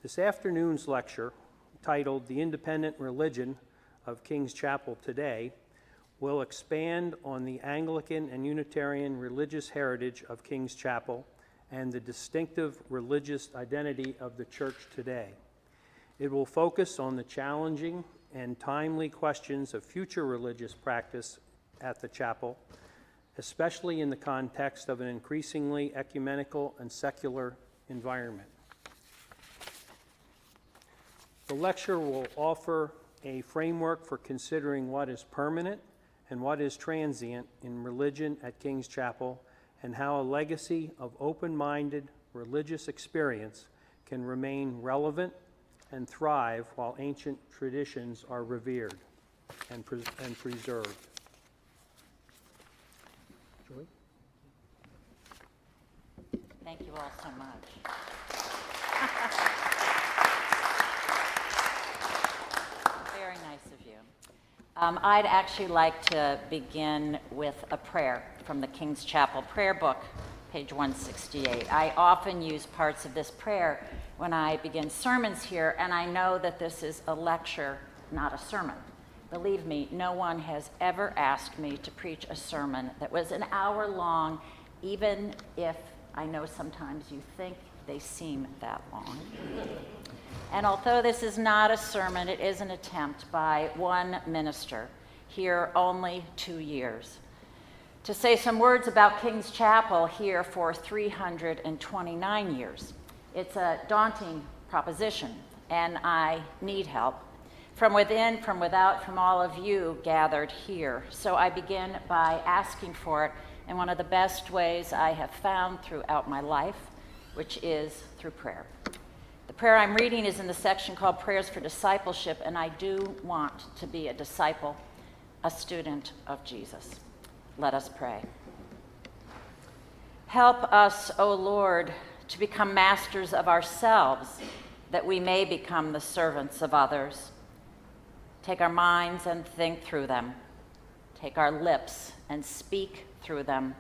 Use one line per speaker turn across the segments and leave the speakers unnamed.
This afternoon's lecture, titled The Independent Religion of King's Chapel Today, will expand on the Anglican and Unitarian religious heritage of King's Chapel and the distinctive religious identity of the church today. It will focus on the challenging and timely questions of future religious practice at the chapel, especially in the context of an increasingly ecumenical and secular environment. The lecture will offer a framework for considering what is permanent and what is transient in religion at King's Chapel, and how a legacy of open-minded religious experience can remain relevant and thrive while ancient traditions are revered and preserved. Joy?
Thank you all so much. Very nice of you. I'd actually like to begin with a prayer from the King's Chapel Prayer Book, page 168. I often use parts of this prayer when I begin sermons here, and I know that this is a lecture, not a sermon. Believe me, no one has ever asked me to preach a sermon that was an hour long, even if I know sometimes you think they seem that long. And although this is not a sermon, it is an attempt by one minister, here only 2 years, to say some words about King's Chapel here for 329 years. It's a daunting proposition, and I need help from within, from without, from all of you gathered here. So I begin by asking for it in one of the best ways I have found throughout my life, which is through prayer. The prayer I'm reading is in the section called Prayers for Discipleship, and I do want to be a disciple, a student of Jesus. Let us pray. Help us, O Lord, to become masters of ourselves, that we may become the servants of others. Take our minds and think through them. Take our lips and speak through them.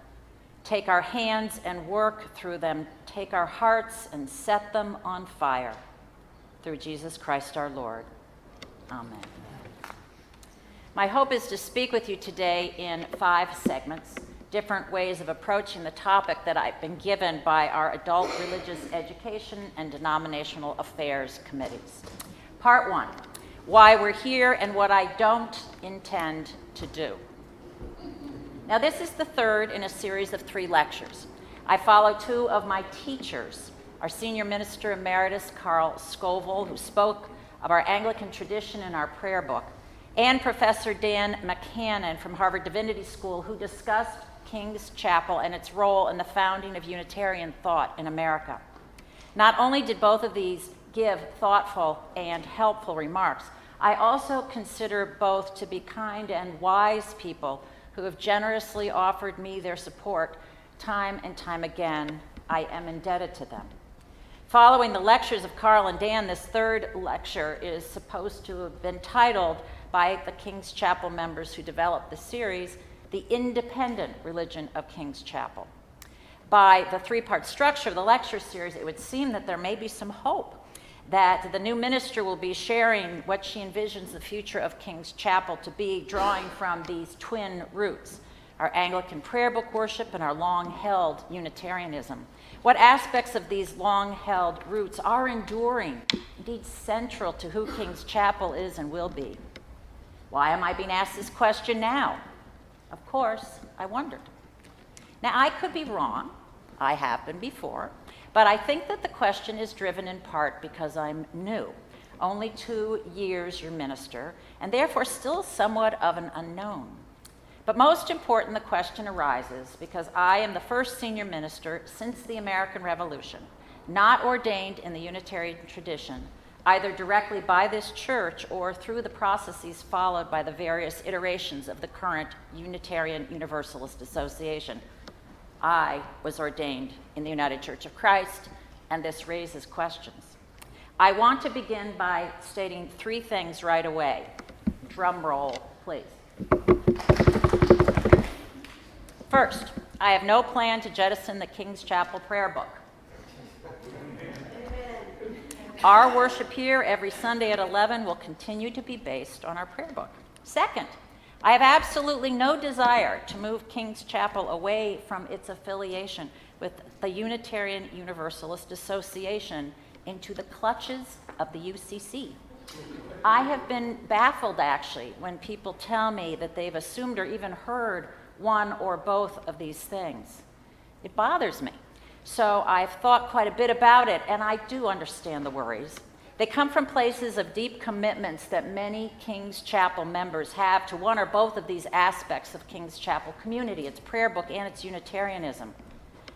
Take our hands and work through them. Take our hearts and set them on fire. Through Jesus Christ our Lord. Amen. My hope is to speak with you today in 5 segments, different ways of approaching the topic that I've been given by our adult religious education and denominational affairs committees. Part 1, why we're here and what I don't intend to do. Now, this is the third in a series of 3 lectures. I follow 2 of my teachers, our senior minister emeritus, Carl Scoville, who spoke of our Anglican tradition in our prayer book, and Professor Dan McCannon from Harvard Divinity School, who discussed King's Chapel and its role in the founding of Unitarian thought in America. Not only did both of these give thoughtful and helpful remarks, I also consider both to be kind and wise people who have generously offered me their support time and time again. I am indebted to them. Following the lectures of Carl and Dan, this third lecture is supposed to have been titled by the King's Chapel members who developed the series, The Independent Religion of King's Chapel. By the 3-part structure of the lecture series, it would seem that there may be some hope that the new minister will be sharing what she envisions the future of King's Chapel to be, drawing from these twin roots, our Anglican prayer book worship and our long-held Unitarianism. What aspects of these long-held roots are enduring, indeed central to who King's Chapel is and will be? Why am I being asked this question now? Of course, I wondered. Now, I could be wrong. I have been before. But I think that the question is driven in part because I'm new, only 2 years your minister, and therefore still somewhat of an unknown. But most important, the question arises because I am the first senior minister since the American Revolution, not ordained in the Unitarian tradition, either directly by this church or through the processes followed by the various iterations of the current Unitarian Universalist Association. I was ordained in the United Church of Christ, and this raises questions. I want to begin by stating 3 things right away. Drum roll, please. First, I have no plan to jettison the King's Chapel prayer book. Our worship here every Sunday at 11 will continue to be based on our prayer book. Second, I have absolutely no desire to move King's Chapel away from its affiliation with the Unitarian Universalist Association into the clutches of the UCC. I have been baffled, actually, when people tell me that they've assumed or even heard one or both of these things. It bothers me. So I've thought quite a bit about it, and I do understand the worries. They come from places of deep commitments that many King's Chapel members have to one or both of these aspects of King's Chapel community, its prayer book and its Unitarianism.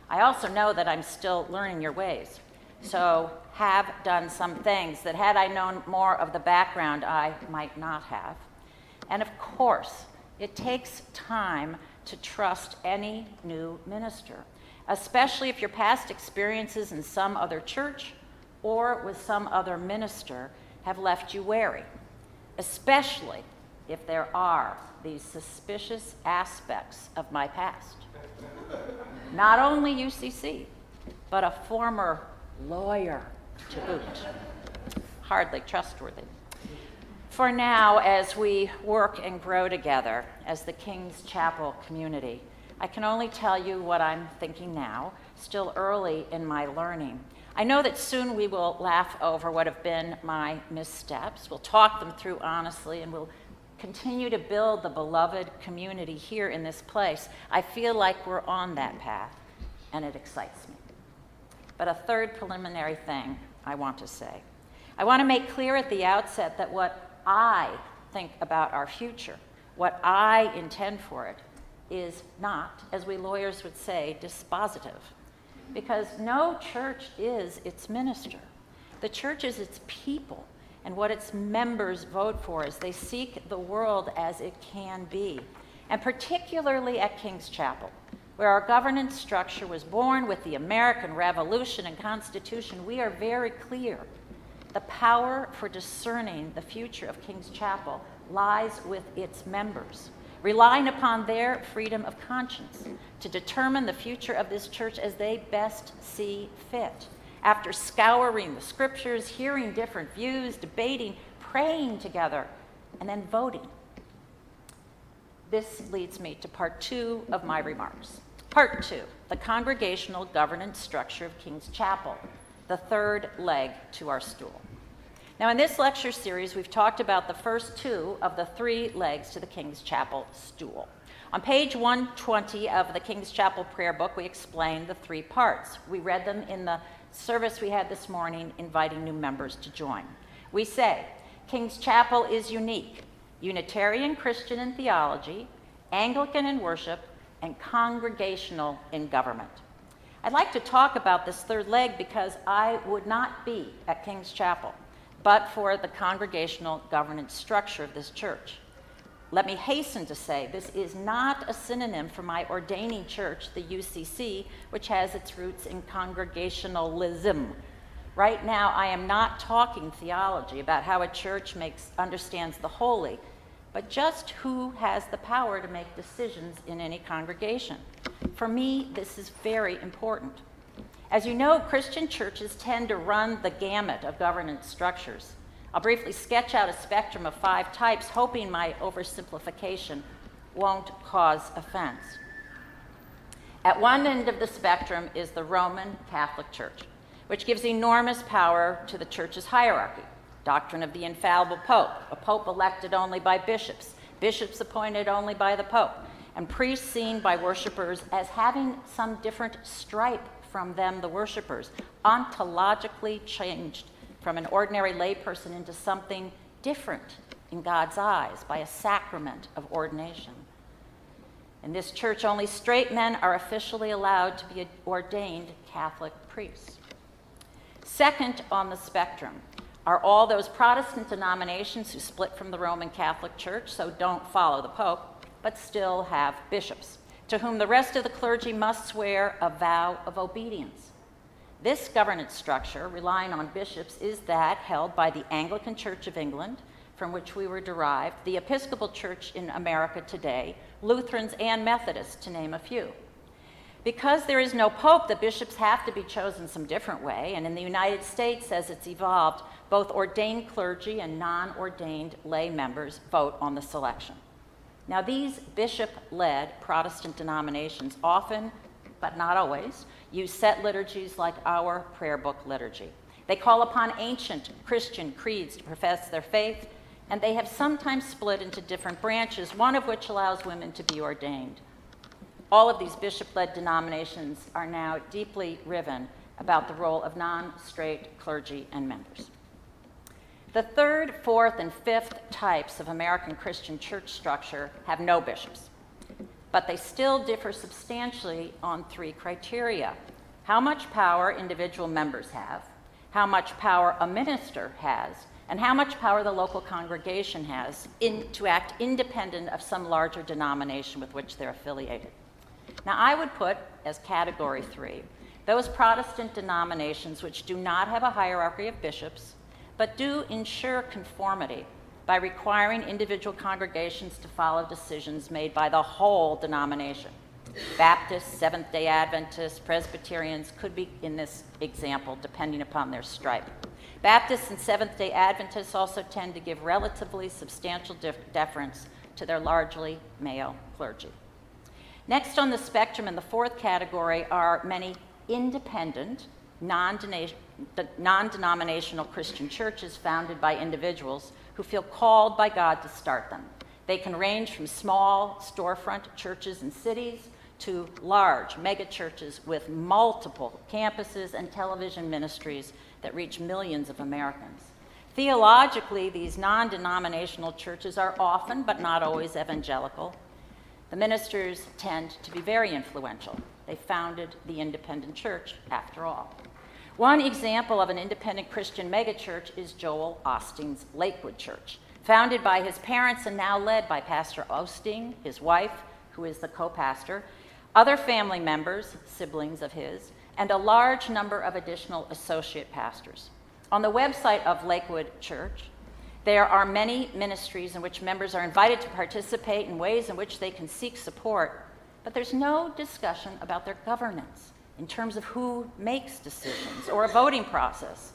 I also know that I'm still learning your ways, so have done some things that had I known more of the background, I might not have. And of course, it takes time to trust any new minister, especially if your past experiences in some other church or with some other minister have left you wary, especially if there are these suspicious aspects of my past. Not only UCC, but a former lawyer to boot. Hardly trustworthy. For now, as we work and grow together as the King's Chapel community, I can only tell you what I'm thinking now, still early in my learning. I know that soon we will laugh over what have been my missteps. We'll talk them through honestly, and we'll continue to build the beloved community here in this place. I feel like we're on that path, and it excites me. But a third preliminary thing I want to say. I want to make clear at the outset that what I think about our future, what I intend for it, is not, as we lawyers would say, dispositive. Because no church is its minister. The church is its people and what its members vote for as they seek the world as it can be. And particularly at King's Chapel, where our governance structure was born with the American Revolution and Constitution, we are very clear. The power for discerning the future of King's Chapel lies with its members, relying upon their freedom of conscience to determine the future of this church as they best see fit. After scouring the scriptures, hearing different views, debating, praying together, and then voting. This leads me to part 2 of my remarks. Part 2, the congregational governance structure of King's Chapel, the third leg to our stool. Now, in this lecture series, we've talked about the first 2 of the 3 legs to the King's Chapel stool. On page 120 of the King's Chapel prayer book, we explained the 3 parts. We read them in the service we had this morning, inviting new members to join. We say, King's Chapel is unique, Unitarian Christian in theology, Anglican in worship, and congregational in government. I'd like to talk about this third leg because I would not be at King's Chapel but for the congregational governance structure of this church. Let me hasten to say this is not a synonym for my ordaining church, the UCC, which has its roots in congregationalism. Right now, I am not talking theology about how a church understands the holy, but just who has the power to make decisions in any congregation. For me, this is very important. As you know, Christian churches tend to run the gamut of governance structures. I'll briefly sketch out a spectrum of 5 types, hoping my oversimplification won't cause offense. At one end of the spectrum is the Roman Catholic Church, which gives enormous power to the church's hierarchy. Doctrine of the infallible pope, a pope elected only by bishops, bishops appointed only by the pope, and priests seen by worshipers as having some different stripe from them, the worshipers, ontologically changed from an ordinary layperson into something different in God's eyes by a sacrament of ordination. In this church, only straight men are officially allowed to be ordained Catholic priests. Second on the spectrum are all those Protestant denominations who split from the Roman Catholic Church, so don't follow the Pope, but still have bishops, to whom the rest of the clergy must swear a vow of obedience. This governance structure, relying on bishops, is that held by the Anglican Church of England, from which we were derived, the Episcopal Church in America today, Lutherans and Methodists, to name a few. Because there is no pope, the bishops have to be chosen some different way, and in the United States, as it's evolved, both ordained clergy and non-ordained lay members vote on the selection. Now, these bishop-led Protestant denominations often, but not always, use set liturgies like our prayer book liturgy. They call upon ancient Christian creeds to profess their faith, and they have sometimes split into different branches, one of which allows women to be ordained. All of these bishop-led denominations are now deeply riven about the role of non-straight clergy and members. The third, fourth, and fifth types of American Christian church structure have no bishops, but they still differ substantially on three criteria: how much power individual members have, how much power a minister has, and how much power the local congregation has to act independent of some larger denomination with which they're affiliated. Now, I would put as category 3 those Protestant denominations which do not have a hierarchy of bishops, but do ensure conformity by requiring individual congregations to follow decisions made by the whole denomination. Baptists, Seventh-day Adventists, Presbyterians could be in this example, depending upon their stripe. Baptists and Seventh-day Adventists also tend to give relatively substantial deference to their largely male clergy. Next on the spectrum, in the fourth category, are many independent, non-denominational Christian churches founded by individuals who feel called by God to start them. They can range from small storefront churches in cities to large megachurches with multiple campuses and television ministries that reach millions of Americans. Theologically, these non-denominational churches are often, but not always, evangelical. The ministers tend to be very influential. They founded the independent church, after all. One example of an independent Christian megachurch is Joel Osteen's Lakewood Church, founded by his parents and now led by Pastor Osteen, his wife, who is the co-pastor, other family members, siblings of his, and a large number of additional associate pastors. On the website of Lakewood Church, there are many ministries in which members are invited to participate in ways in which they can seek support, but there's no discussion about their governance in terms of who makes decisions or a voting process.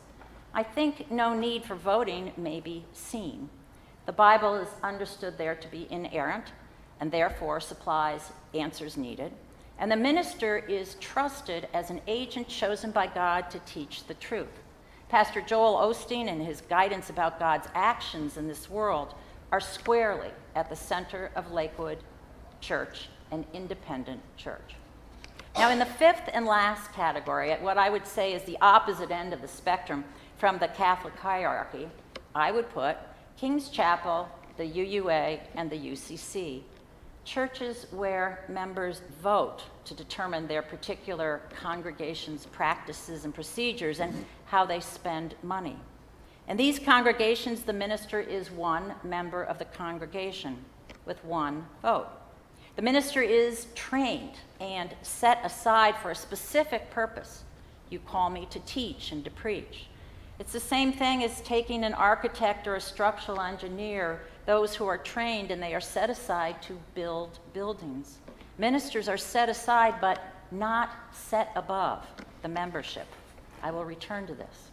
I think no need for voting may be seen. The Bible is understood there to be inerrant and therefore supplies answers needed, and the minister is trusted as an agent chosen by God to teach the truth. Pastor Joel Osteen and his guidance about God's actions in this world are squarely at the center of Lakewood Church, an independent church. Now, in the fifth and last category, at what I would say is the opposite end of the spectrum from the Catholic hierarchy, I would put King's Chapel, the UUA, and the UCC, churches where members vote to determine their particular congregation's practices and procedures and how they spend money. In these congregations, the minister is one member of the congregation with one vote. The minister is trained and set aside for a specific purpose. You call me to teach and to preach. It's the same thing as taking an architect or a structural engineer, those who are trained and they are set aside to build buildings. Ministers are set aside but not set above the membership. I will return to this.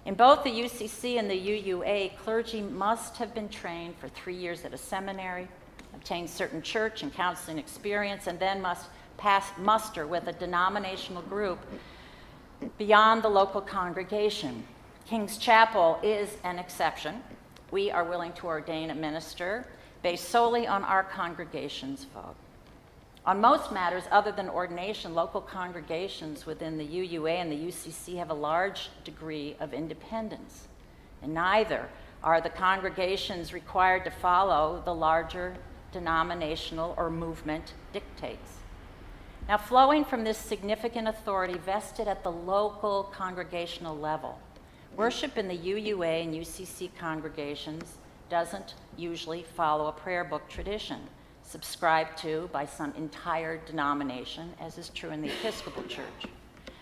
In both the UCC and the UUA, clergy must have been trained for 3 years at a seminary, obtain certain church and counseling experience, and then must pass muster with a denominational group beyond the local congregation. King's Chapel is an exception. We are willing to ordain a minister based solely on our congregation's vote. On most matters other than ordination, local congregations within the UUA and the UCC have a large degree of independence, and neither are the congregations required to follow the larger denominational or movement dictates. Now, flowing from this significant authority vested at the local congregational level, worship in the UUA and UCC congregations doesn't usually follow a prayer book tradition subscribed to by some entire denomination, as is true in the Episcopal Church.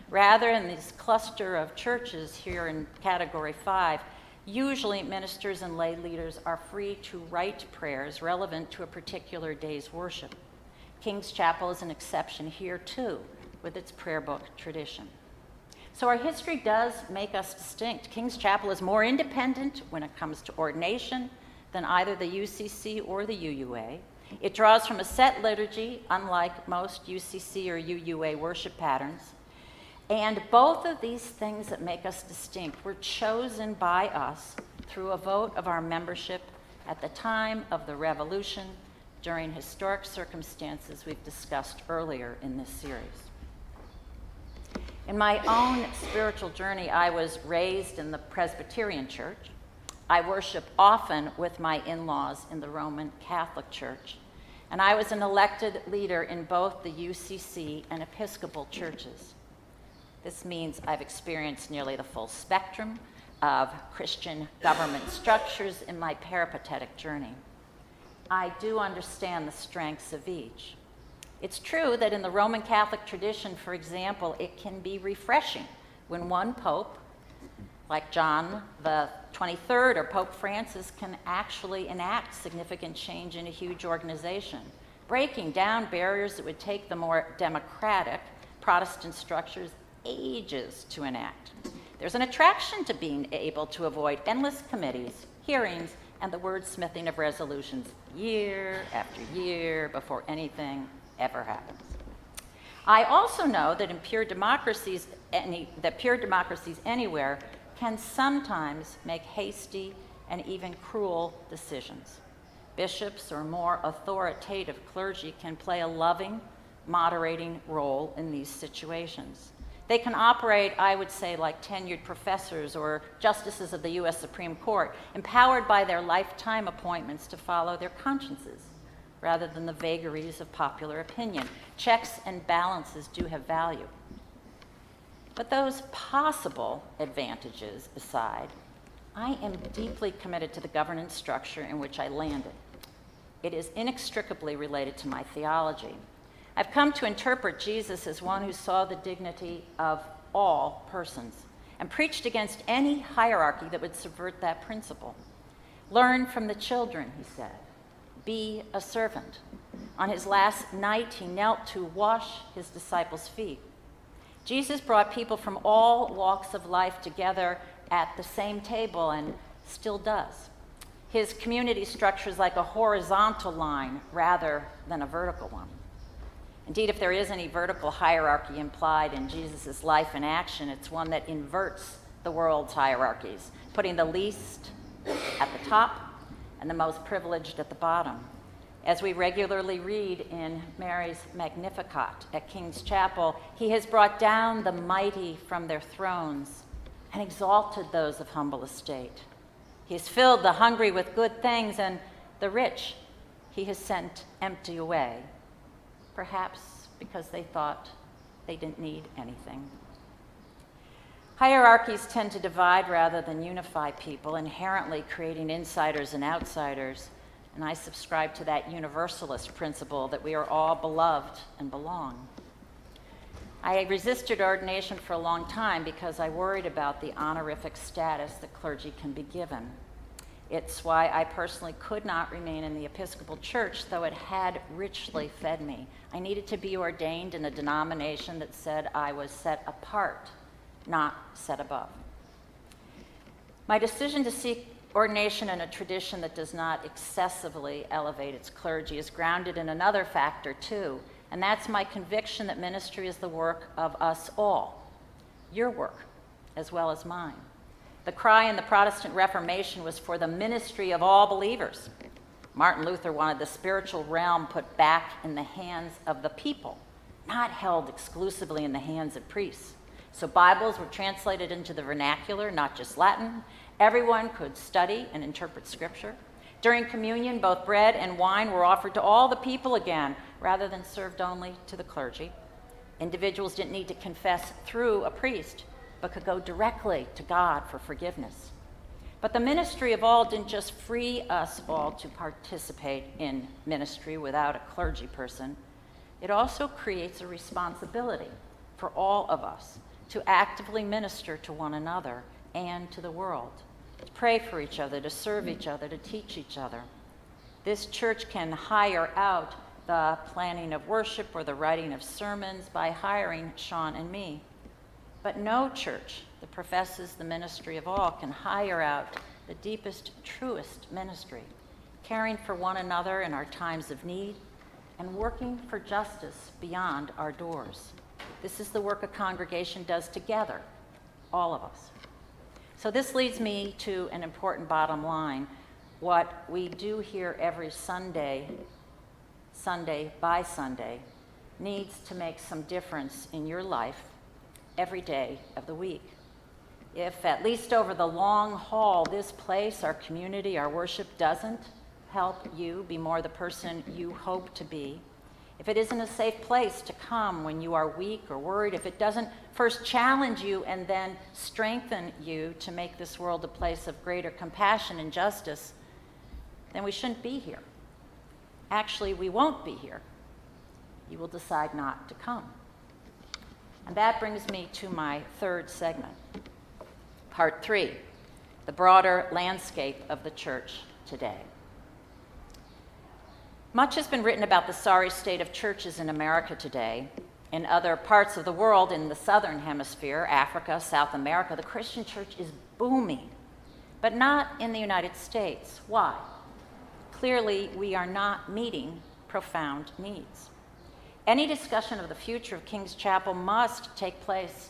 Rather, in this cluster of churches here in Category 5, usually ministers and lay leaders are free to write prayers relevant to a particular day's worship. King's Chapel is an exception here too, with its prayer book tradition. So our history does make us distinct. King's Chapel is more independent when it comes to ordination than either the UCC or the UUA. It draws from a set liturgy, unlike most UCC or UUA worship patterns. And both of these things that make us distinct were chosen by us through a vote of our membership at the time of the Revolution during historic circumstances we've discussed earlier in this series. In my own spiritual journey, I was raised in the Presbyterian Church. I worship often with my in-laws in the Roman Catholic Church, and I was an elected leader in both the UCC and Episcopal churches. This means I've experienced nearly the full spectrum of Christian government structures in my peripatetic journey. I do understand the strengths of each. It's true that in the Roman Catholic tradition, for example, it can be refreshing when one pope, like John the 23rd or Pope Francis, can actually enact significant change in a huge organization, breaking down barriers that would take the more democratic Protestant structures ages to enact. There's an attraction to being able to avoid endless committees, hearings, and the wordsmithing of resolutions year after year before anything ever happens. I also know that in pure democracies anywhere can sometimes make hasty and even cruel decisions. Bishops or more authoritative clergy can play a loving, moderating role in these situations. They can operate, I would say, like tenured professors or justices of the U.S. Supreme Court, empowered by their lifetime appointments to follow their consciences, rather than the vagaries of popular opinion. Checks and balances do have value. But those possible advantages aside, I am deeply committed to the governance structure in which I landed. It is inextricably related to my theology. I've come to interpret Jesus as one who saw the dignity of all persons and preached against any hierarchy that would subvert that principle. Learn from the children, he said. Be a servant. On his last night, he knelt to wash his disciples' feet. Jesus brought people from all walks of life together at the same table and still does. His community structure is like a horizontal line rather than a vertical one. Indeed, if there is any vertical hierarchy implied in Jesus' life and action, it's one that inverts the world's hierarchies, putting the least at the top and the most privileged at the bottom. As we regularly read in Mary's Magnificat at King's Chapel, he has brought down the mighty from their thrones and exalted those of humble estate. He has filled the hungry with good things, and the rich he has sent empty away, perhaps because they thought they didn't need anything. Hierarchies tend to divide rather than unify people, inherently creating insiders and outsiders, and I subscribe to that universalist principle that we are all beloved and belong. I resisted ordination for a long time because I worried about the honorific status that clergy can be given. It's why I personally could not remain in the Episcopal Church, though it had richly fed me. I needed to be ordained in a denomination that said I was set apart, not set above. My decision to seek ordination in a tradition that does not excessively elevate its clergy is grounded in another factor, too, and that's my conviction that ministry is the work of us all, your work as well as mine. The cry in the Protestant Reformation was for the ministry of all believers. Martin Luther wanted the spiritual realm put back in the hands of the people, not held exclusively in the hands of priests. So Bibles were translated into the vernacular, not just Latin. Everyone could study and interpret Scripture. During communion, both bread and wine were offered to all the people again, rather than served only to the clergy. Individuals didn't need to confess through a priest, but could go directly to God for forgiveness. But the ministry of all didn't just free us all to participate in ministry without a clergy person. It also creates a responsibility for all of us to actively minister to one another and to the world, to pray for each other, to serve each other, to teach each other. This church can hire out the planning of worship or the writing of sermons by hiring Sean and me. But no church that professes the ministry of all can hire out the deepest, truest ministry, caring for one another in our times of need and working for justice beyond our doors. This is the work a congregation does together, all of us. So this leads me to an important bottom line. What we do here every Sunday, Sunday by Sunday, needs to make some difference in your life every day of the week. If, at least over the long haul, this place, our community, our worship doesn't help you be more the person you hope to be, if it isn't a safe place to come when you are weak or worried, if it doesn't first challenge you and then strengthen you to make this world a place of greater compassion and justice, then we shouldn't be here. Actually, we won't be here. You will decide not to come. And that brings me to my third segment, part 3, the broader landscape of the church today. Much has been written about the sorry state of churches in America today. In other parts of the world, in the southern hemisphere, Africa, South America, the Christian church is booming, but not in the United States. Why? Clearly, we are not meeting profound needs. Any discussion of the future of King's Chapel must take place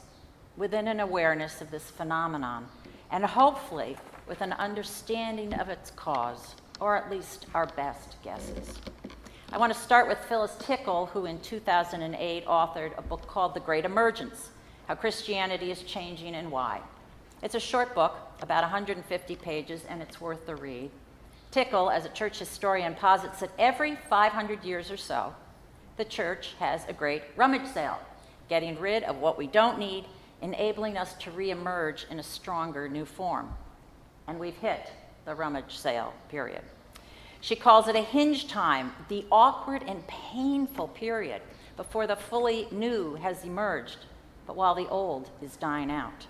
within an awareness of this phenomenon, and hopefully with an understanding of its cause, or at least our best guesses. I want to start with Phyllis Tickle, who in 2008 authored a book called The Great Emergence: How Christianity is Changing and Why. It's a short book, about 150 pages, and it's worth the read. Tickle, as a church historian, posits that every 500 years or so, the church has a great rummage sale, getting rid of what we don't need, enabling us to reemerge in a stronger new form. And we've hit the rummage sale period. She calls it a hinge time, the awkward and painful period before the fully new has emerged, but while the old is dying out.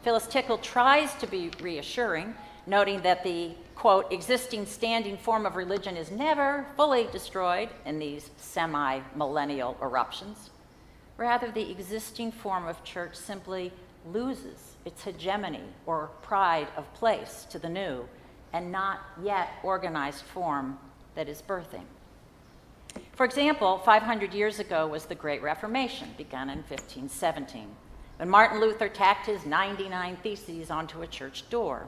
Phyllis Tickle tries to be reassuring, noting that the, quote, existing standing form of religion is never fully destroyed in these semi-millennial eruptions. Rather, the existing form of church simply loses its hegemony or pride of place to the new and not yet organized form that is birthing. For example, 500 years ago was the Great Reformation, begun in 1517, when Martin Luther tacked his 99 Theses onto a church door.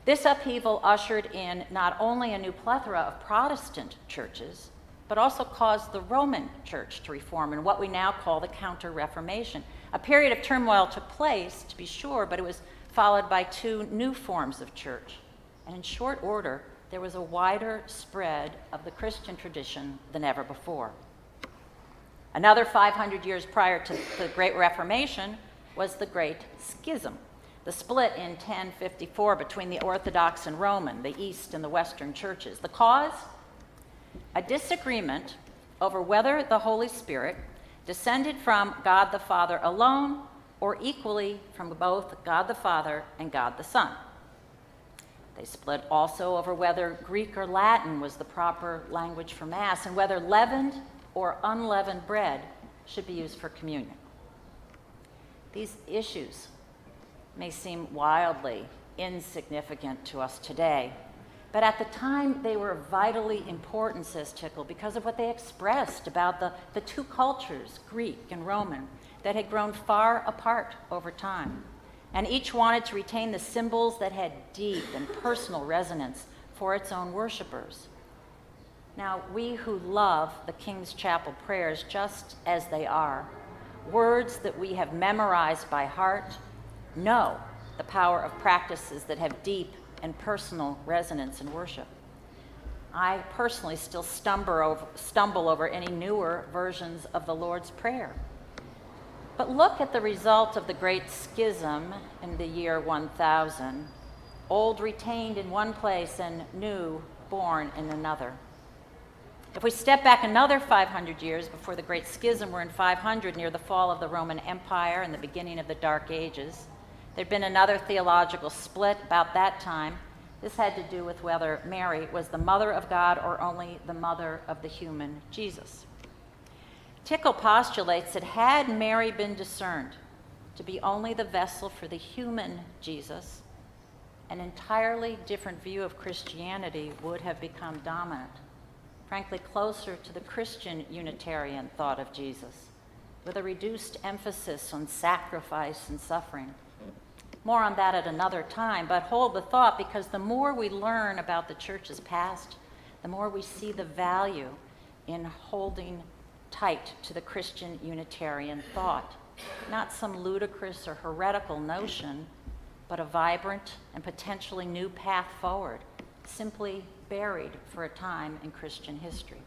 This upheaval ushered in not only a new plethora of Protestant churches, but also caused the Roman Church to reform in what we now call the Counter-Reformation. A period of turmoil took place, to be sure, but it was followed by 2 new forms of church. And in short order, there was a wider spread of the Christian tradition than ever before. Another 500 years prior to the Great Reformation was the Great Schism, the split in 1054 between the Orthodox and Roman, the East and the Western churches. The cause? A disagreement over whether the Holy Spirit descended from God the Father alone or equally from both God the Father and God the Son. They split also over whether Greek or Latin was the proper language for Mass and whether leavened or unleavened bread should be used for communion. These issues may seem wildly insignificant to us today, but at the time they were vitally important, says Tickle, because of what they expressed about the 2 cultures, Greek and Roman, that had grown far apart over time. And each wanted to retain the symbols that had deep and personal resonance for its own worshipers. Now, we who love the King's Chapel prayers just as they are, words that we have memorized by heart, know the power of practices that have deep and personal resonance in worship. I personally still stumble over any newer versions of the Lord's Prayer. But look at the result of the Great Schism in the year 1000, old retained in one place and new born in another. If we step back another 500 years before the Great Schism, we're in 500, near the fall of the Roman Empire and the beginning of the Dark Ages. There'd been another theological split about that time, This had to do with whether Mary was the mother of God or only the mother of the human Jesus. Tickle postulates that had Mary been discerned to be only the vessel for the human Jesus, an entirely different view of Christianity would have become dominant, frankly closer to the Christian Unitarian thought of Jesus, with a reduced emphasis on sacrifice and suffering. More on that at another time, but hold the thought, because the more we learn about the church's past, the more we see the value in holding tight to the Christian Unitarian thought. Not some ludicrous or heretical notion, but a vibrant and potentially new path forward, simply buried for a time in Christian history.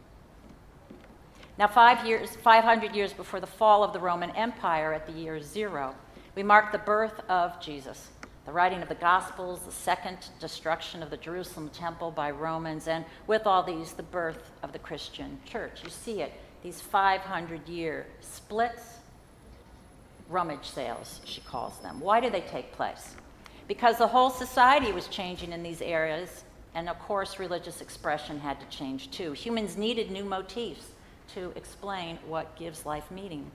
Now, 500 years before the fall of the Roman Empire at the year 0, we mark the birth of Jesus, the writing of the Gospels, the second destruction of the Jerusalem temple by Romans, and with all these, the birth of the Christian church. You see it, these 500-year splits, rummage sales, she calls them. Why do they take place? Because the whole society was changing in these areas, and of course, religious expression had to change too. Humans needed new motifs to explain what gives life meaning.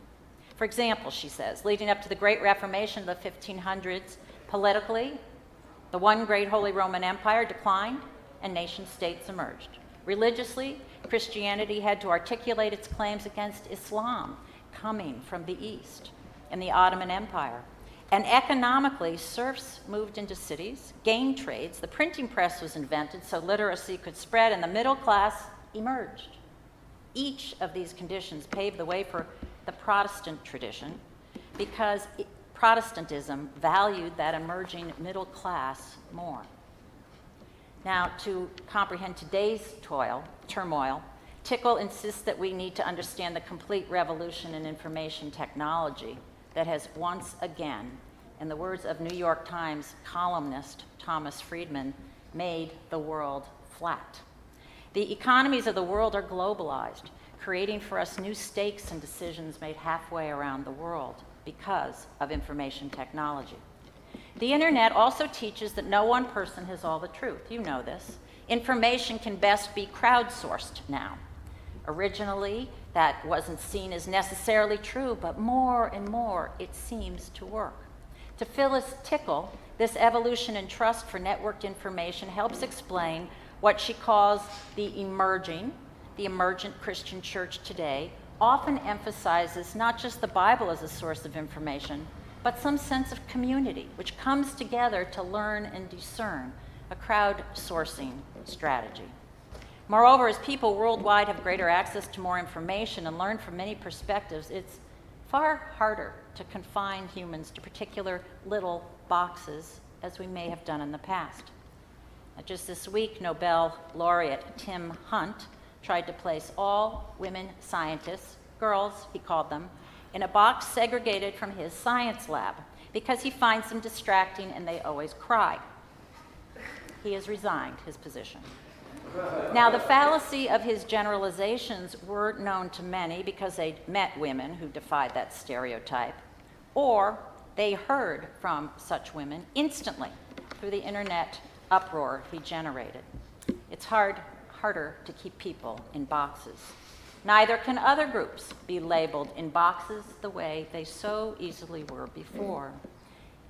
For example, she says, leading up to the Great Reformation of the 1500s, politically, the one great Holy Roman Empire declined and nation-states emerged. Religiously, Christianity had to articulate its claims against Islam coming from the East in the Ottoman Empire. And economically, serfs moved into cities, gained trades, the printing press was invented so literacy could spread, and the middle class emerged. Each of these conditions paved the way for the Protestant tradition, because Protestantism valued that emerging middle class more. Now, to comprehend today's turmoil, Tickle insists that we need to understand the complete revolution in information technology that has once again, in the words of New York Times columnist Thomas Friedman, made the world flat. The economies of the world are globalized, creating for us new stakes and decisions made halfway around the world because of information technology. The internet also teaches that no one person has all the truth. You know this. Information can best be crowdsourced now. Originally, that wasn't seen as necessarily true, but more and more it seems to work. To Phyllis Tickle, this evolution in trust for networked information helps explain what she calls the emergent Christian church today often emphasizes not just the Bible as a source of information, but some sense of community, which comes together to learn and discern, a crowdsourcing strategy. Moreover, as people worldwide have greater access to more information and learn from many perspectives, it's far harder to confine humans to particular little boxes, as we may have done in the past. Just this week, Nobel laureate Tim Hunt tried to place all women scientists, girls he called them, in a box segregated from his science lab because he finds them distracting and they always cry. He has resigned his position. Now, the fallacy of his generalizations were known to many because they'd met women who defied that stereotype, or they heard from such women instantly through the internet uproar he generated. It's harder to keep people in boxes. Neither can other groups be labeled in boxes the way they so easily were before.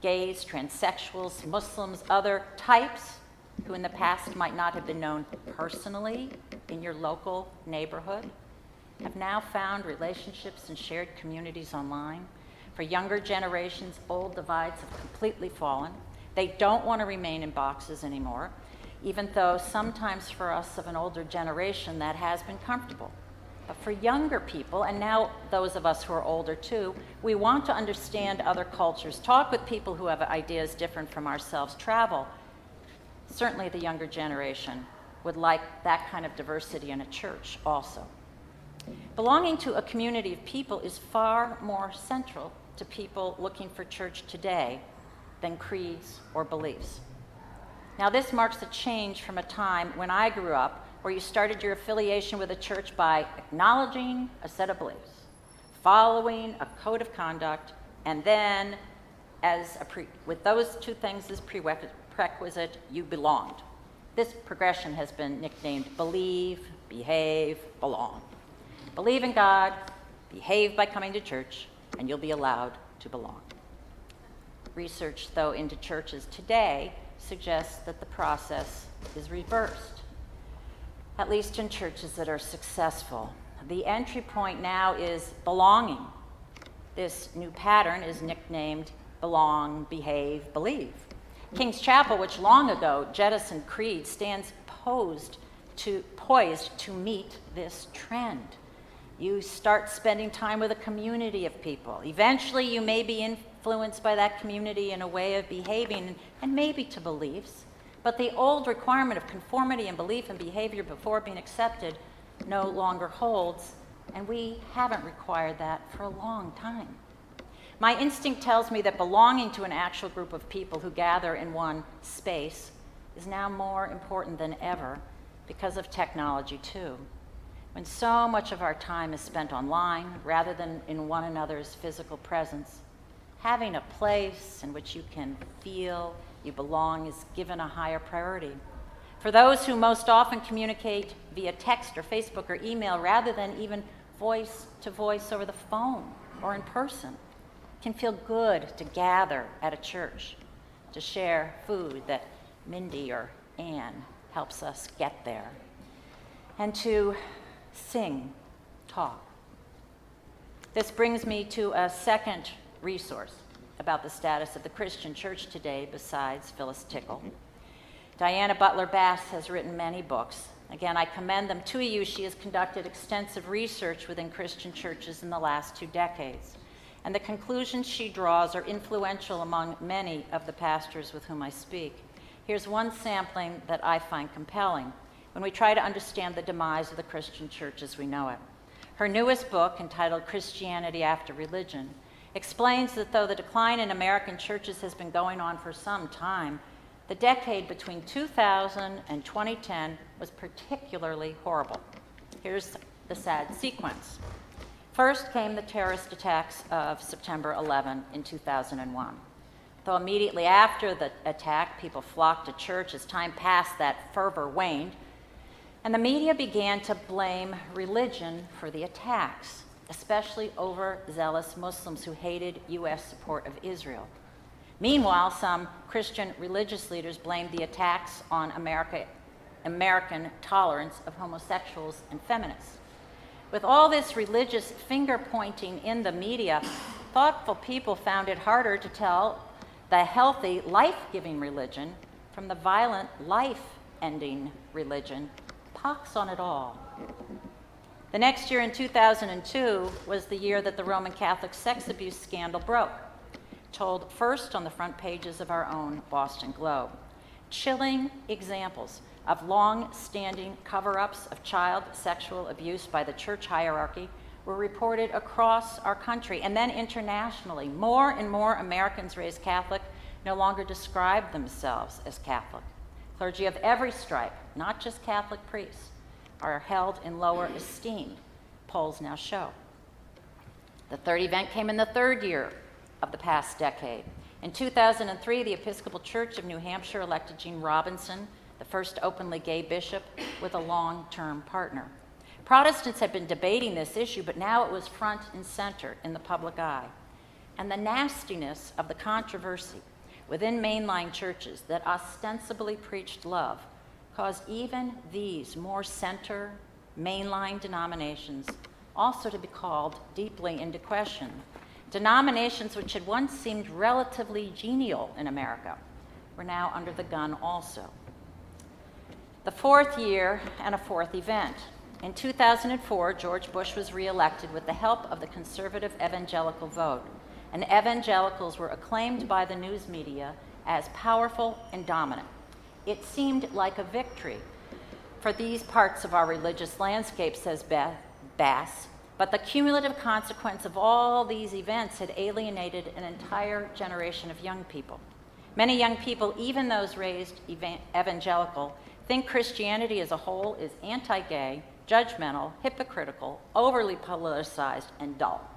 Gays, transsexuals, Muslims, other types who in the past might not have been known personally in your local neighborhood have now found relationships and shared communities online. For younger generations, old divides have completely fallen. They don't want to remain in boxes anymore, even though sometimes for us of an older generation that has been comfortable. But for younger people, and now those of us who are older too, we want to understand other cultures, talk with people who have ideas different from ourselves, travel. Certainly the younger generation would like that kind of diversity in a church also. Belonging to a community of people is far more central to people looking for church today than creeds or beliefs. Now, this marks a change from a time when I grew up where you started your affiliation with a church by acknowledging a set of beliefs, following a code of conduct, and then with those two things as prerequisite, you belonged. This progression has been nicknamed believe, behave, belong. Believe in God, behave by coming to church, and you'll be allowed to belong. Research, though, into churches today suggests that the process is reversed, at least in churches that are successful. The entry point now is belonging. This new pattern is nicknamed belong, behave, believe. King's Chapel, which long ago jettisoned creed, stands poised to meet this trend. You start spending time with a community of people. Eventually, you may be influenced by that community in a way of behaving and maybe to beliefs. But the old requirement of conformity and belief and behavior before being accepted no longer holds, and we haven't required that for a long time. My instinct tells me that belonging to an actual group of people who gather in one space is now more important than ever because of technology too. When so much of our time is spent online rather than in one another's physical presence, having a place in which you can feel you belong is given a higher priority. For those who most often communicate via text or Facebook or email rather than even voice to voice over the phone or in person, it can feel good to gather at a church, to share food that Mindy or Ann helps us get there, and to sing, talk. This brings me to a second resource about the status of the Christian church today besides Phyllis Tickle. Diana Butler Bass has written many books. Again, I commend them to you. She has conducted extensive research within Christian churches in the last 2 decades. And the conclusions she draws are influential among many of the pastors with whom I speak. Here's one sampling that I find compelling when we try to understand the demise of the Christian church as we know it. Her newest book, entitled Christianity After Religion, explains that though the decline in American churches has been going on for some time, the decade between 2000 and 2010 was particularly horrible. Here's the sad sequence. First came the terrorist attacks of September 11 in 2001. Though immediately after the attack, people flocked to church, as time passed, that fervor waned, and the media began to blame religion for the attacks, especially overzealous Muslims who hated U.S. support of Israel. Meanwhile, some Christian religious leaders blamed the attacks on American tolerance of homosexuals and feminists. With all this religious finger-pointing in the media, thoughtful people found it harder to tell the healthy, life-giving religion from the violent, life-ending religion. Pox on it all. The next year, in 2002, was the year that the Roman Catholic sex abuse scandal broke, told first on the front pages of our own Boston Globe. Chilling examples of long-standing cover-ups of child sexual abuse by the church hierarchy were reported across our country and then internationally. More and more Americans raised Catholic no longer describe themselves as Catholic. Clergy of every stripe, not just Catholic priests, are held in lower esteem, polls now show. The third event came in the third year of the past decade. In 2003, the Episcopal Church of New Hampshire elected Gene Robinson, the first openly gay bishop, with a long-term partner. Protestants had been debating this issue, but now it was front and center in the public eye. And the nastiness of the controversy within mainline churches that ostensibly preached love caused even these more center, mainline denominations also to be called deeply into question. Denominations which had once seemed relatively genial in America were now under the gun also. The fourth year and a fourth event. In 2004, George Bush was reelected with the help of the conservative evangelical vote, and evangelicals were acclaimed by the news media as powerful and dominant. It seemed like a victory for these parts of our religious landscape, says Bass, but the cumulative consequence of all these events had alienated an entire generation of young people. Many young people, even those raised evangelical, think Christianity as a whole is anti-gay, judgmental, hypocritical, overly politicized, and dull.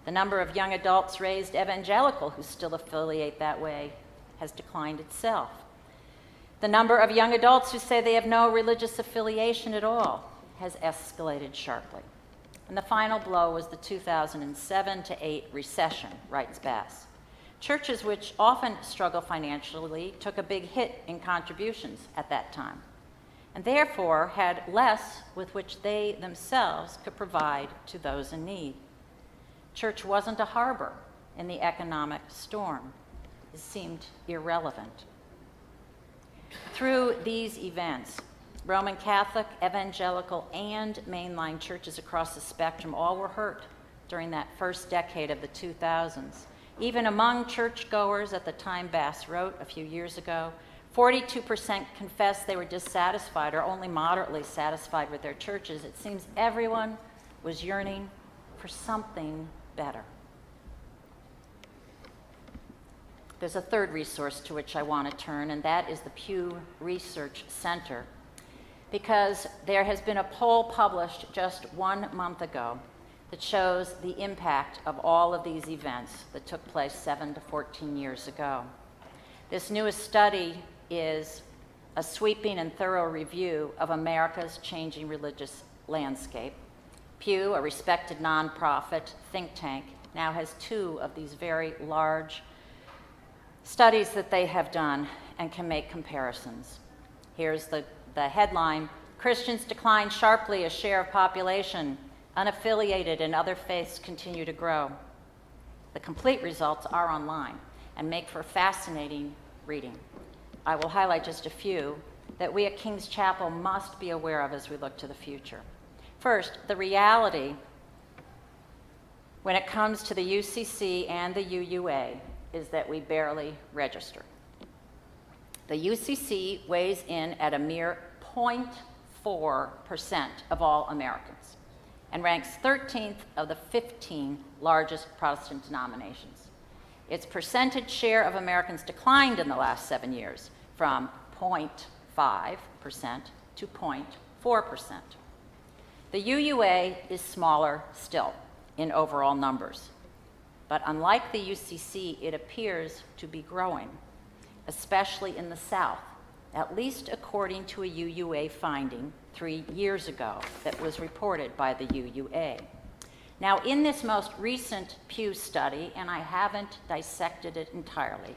The number of young adults raised evangelical who still affiliate that way has declined itself. The number of young adults who say they have no religious affiliation at all has escalated sharply. And the final blow was the 2007 to 8 recession, writes Bass. Churches, which often struggle financially, took a big hit in contributions at that time, and therefore had less with which they themselves could provide to those in need. Church wasn't a harbor in the economic storm. It seemed irrelevant. Through these events, Roman Catholic, evangelical, and mainline churches across the spectrum all were hurt during that first decade of the 2000s. Even among churchgoers at the time Bass wrote a few years ago, 42% confessed they were dissatisfied or only moderately satisfied with their churches. It seems everyone was yearning for something better. There's a third resource to which I want to turn, and that is the Pew Research Center, because there has been a poll published just 1 month ago that shows the impact of all of these events that took place 7 to 14 years ago. This newest study is a sweeping and thorough review of America's changing religious landscape. Pew, a respected nonprofit think tank, now has 2 of these very large studies that they have done and can make comparisons. Here's the headline: Christians decline sharply as share of population. Unaffiliated and other faiths continue to grow. The complete results are online and make for fascinating reading. I will highlight just a few that we at King's Chapel must be aware of as we look to the future. First, the reality when it comes to the UCC and the UUA is that we barely register. The UCC weighs in at a mere 0.4% of all Americans and ranks 13th of the 15 largest Protestant denominations. Its percentage share of Americans declined in the last 7 years from 0.5% to 0.4%. The UUA is smaller still in overall numbers, but unlike the UCC, it appears to be growing, especially in the South, at least according to a UUA finding 3 years ago that was reported by the UUA. Now, in this most recent Pew study, and I haven't dissected it entirely,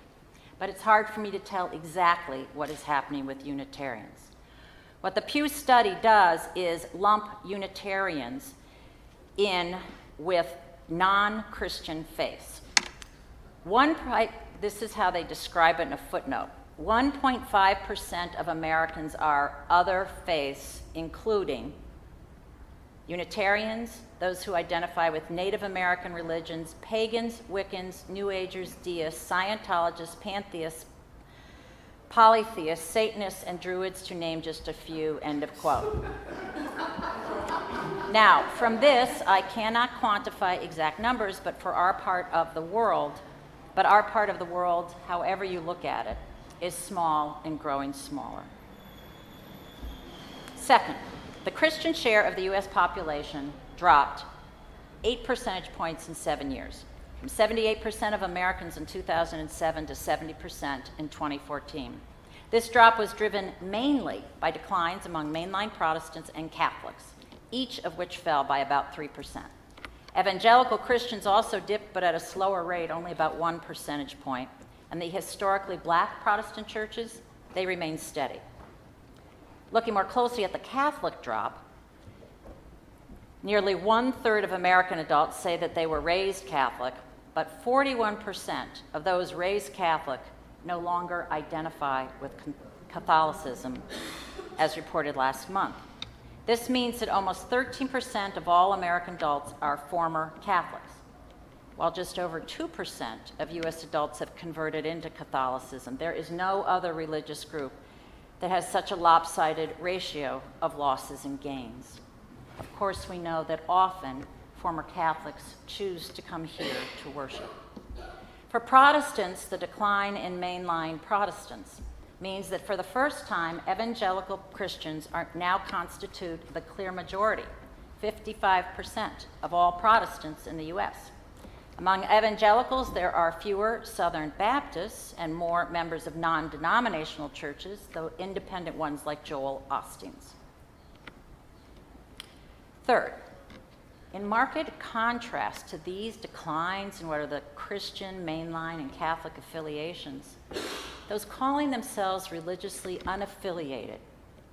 but it's hard for me to tell exactly what is happening with Unitarians. What the Pew study does is lump Unitarians in with non-Christian faiths. This is how they describe it in a footnote. 1.5% of Americans are other faiths, including Unitarians, those who identify with Native American religions, pagans, Wiccans, New Agers, deists, Scientologists, pantheists, polytheists, Satanists, and Druids, to name just a few, end of quote. Now, from this, I cannot quantify exact numbers, but for our part of the world, however you look at it, is small and growing smaller. Second, the Christian share of the U.S. population dropped 8 percentage points in 7 years, from 78% of Americans in 2007 to 70% in 2014. This drop was driven mainly by declines among mainline Protestants and Catholics, each of which fell by about 3%. Evangelical Christians also dipped, but at a slower rate, only about 1 percentage point. And the historically black Protestant churches, they remain steady. Looking more closely at the Catholic drop, nearly 1/3 of American adults say that they were raised Catholic, but 41% of those raised Catholic no longer identify with Catholicism, as reported last month. This means that almost 13% of all American adults are former Catholics, while just over 2% of U.S. adults have converted into Catholicism. There is no other religious group that has such a lopsided ratio of losses and gains. Of course, we know that often former Catholics choose to come here to worship. For Protestants, the decline in mainline Protestants means that for the first time, evangelical Christians now constitute the clear majority, 55% of all Protestants in the U.S. Among evangelicals, there are fewer Southern Baptists and more members of non-denominational churches, though independent ones like Joel Osteen's. Third, in marked contrast to these declines in what are the Christian, mainline, and Catholic affiliations, those calling themselves religiously unaffiliated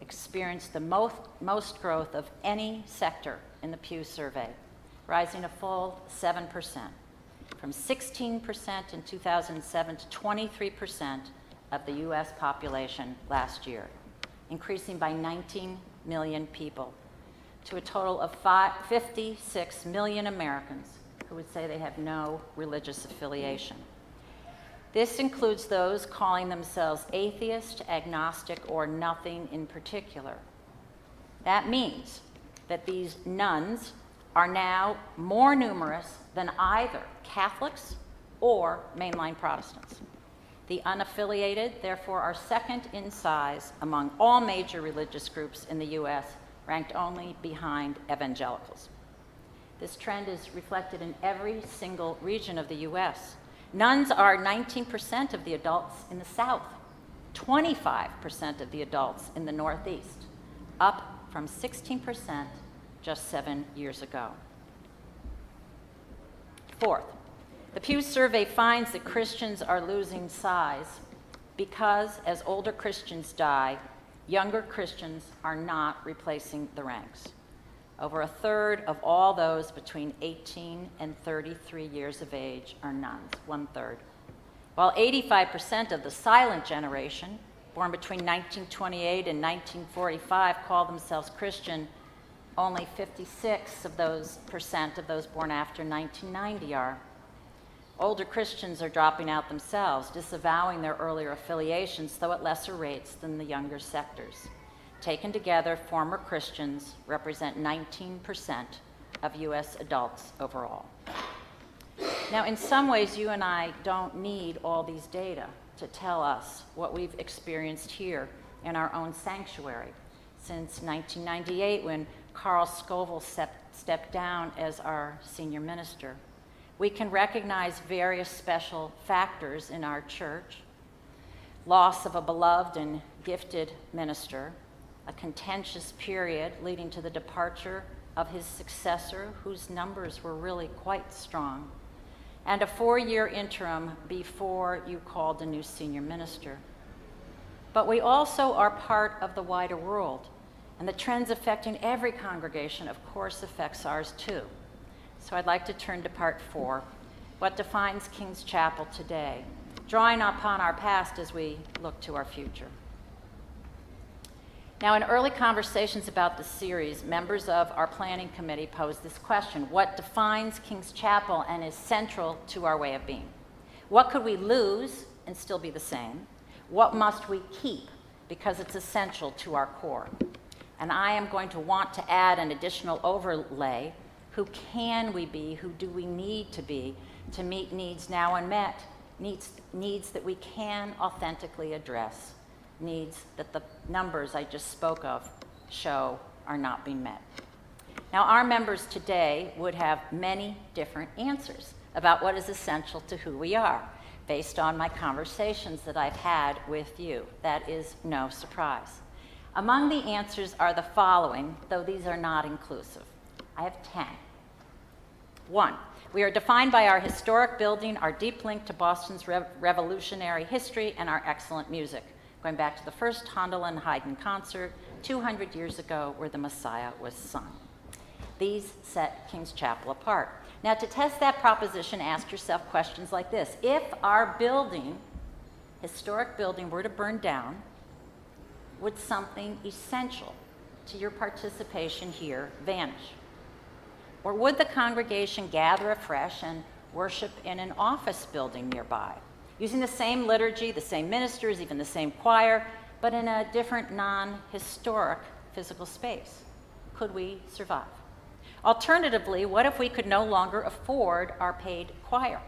experienced the most growth of any sector in the Pew survey, rising a full 7%, from 16% in 2007 to 23% of the U.S. population last year, increasing by 19 million people to a total of 56 million Americans who would say they have no religious affiliation. This includes those calling themselves atheist, agnostic, or nothing in particular. That means that these nones are now more numerous than either Catholics or mainline Protestants. The unaffiliated, therefore, are second in size among all major religious groups in the U.S., ranked only behind evangelicals. This trend is reflected in every single region of the U.S. Nones are 19% of the adults in the South, 25% of the adults in the Northeast, up from 16% just 7 years ago. Fourth, the Pew survey finds that Christians are losing size because as older Christians die, younger Christians are not replacing the ranks. Over a third of all those between 18 and 33 years of age are nones, 1/3. While 85% of the silent generation, born between 1928 and 1945, call themselves Christian, only 56% of those born after 1990 are. Older Christians are dropping out themselves, disavowing their earlier affiliations, though at lesser rates than the younger sectors. Taken together, former Christians represent 19% of U.S. adults overall. Now, in some ways, you and I don't need all these data to tell us what we've experienced here in our own sanctuary since 1998, when Carl Scoville stepped down as our senior minister. We can recognize various special factors in our church: loss of a beloved and gifted minister, a contentious period leading to the departure of his successor, whose numbers were really quite strong, and a 4-year interim before you called a new senior minister. But we also are part of the wider world, and the trends affecting every congregation, of course, affects ours too. So I'd like to turn to part 4, what defines King's Chapel today, drawing upon our past as we look to our future. Now, in early conversations about the series, members of our planning committee posed this question: what defines King's Chapel and is central to our way of being? What could we lose and still be the same? What must we keep because it's essential to our core? And I am going to want to add an additional overlay: who can we be, who do we need to be to meet needs now unmet, needs that we can authentically address, needs that the numbers I just spoke of show are not being met. Now, our members today would have many different answers about what is essential to who we are, based on my conversations that I've had with you. That is no surprise. Among the answers are the following, though these are not inclusive. I have 10. 1, we are defined by our historic building, our deep link to Boston's revolutionary history, and our excellent music, going back to the first Handel and Haydn concert 200 years ago, where the Messiah was sung. These set King's Chapel apart. Now, to test that proposition, ask yourself questions like this: if our building, historic building, were to burn down, would something essential to your participation here vanish? Or would the congregation gather afresh and worship in an office building nearby, using the same liturgy, the same ministers, even the same choir, but in a different non-historic physical space? Could we survive? Alternatively, what if we could no longer afford our paid choir?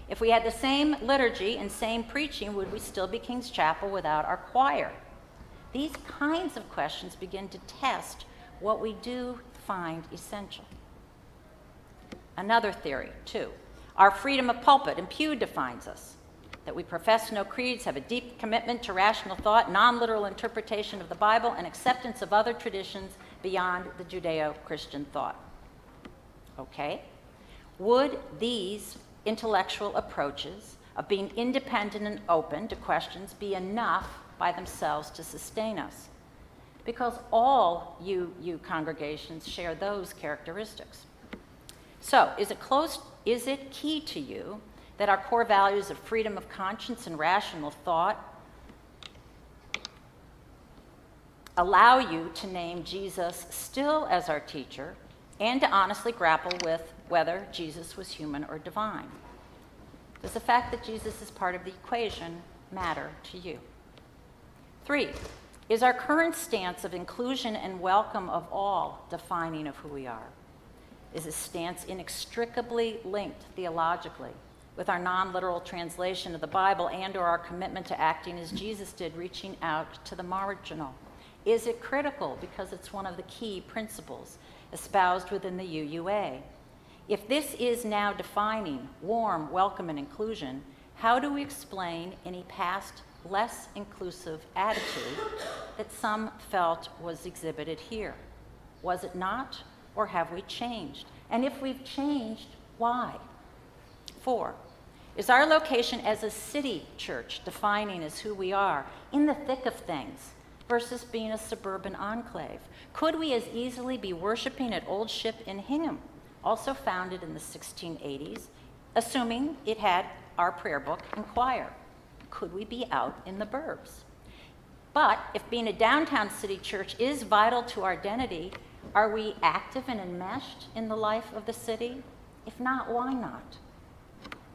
If we had the same liturgy and same preaching, would we still be King's Chapel without our choir? These kinds of questions begin to test what we do find essential. Another theory, 2. Our freedom of pulpit and pew defines us. That we profess no creeds, have a deep commitment to rational thought, non-literal interpretation of the Bible, and acceptance of other traditions beyond the Judeo-Christian thought. Okay? Would these intellectual approaches of being independent and open to questions be enough by themselves to sustain us? Because all you congregations share those characteristics. So, is it key to you that our core values of freedom of conscience and rational thought allow you to name Jesus still as our teacher and to honestly grapple with whether Jesus was human or divine? Does the fact that Jesus is part of the equation matter to you? 3, is our current stance of inclusion and welcome of all defining of who we are? Is this stance inextricably linked theologically with our non-literal translation of the Bible and or our commitment to acting as Jesus did, reaching out to the marginal? Is it critical because it's one of the key principles espoused within the UUA? If this is now defining warm, welcome, and inclusion, how do we explain any past, less inclusive attitude that some felt was exhibited here? Was it not, or have we changed? And if we've changed, why? 4, is our location as a city church defining as who we are in the thick of things versus being a suburban enclave? Could we as easily be worshiping at Old Ship in Hingham, also founded in the 1680s, assuming it had our prayer book and choir? Could we be out in the burbs? But if being a downtown city church is vital to our identity, are we active and enmeshed in the life of the city? If not, why not?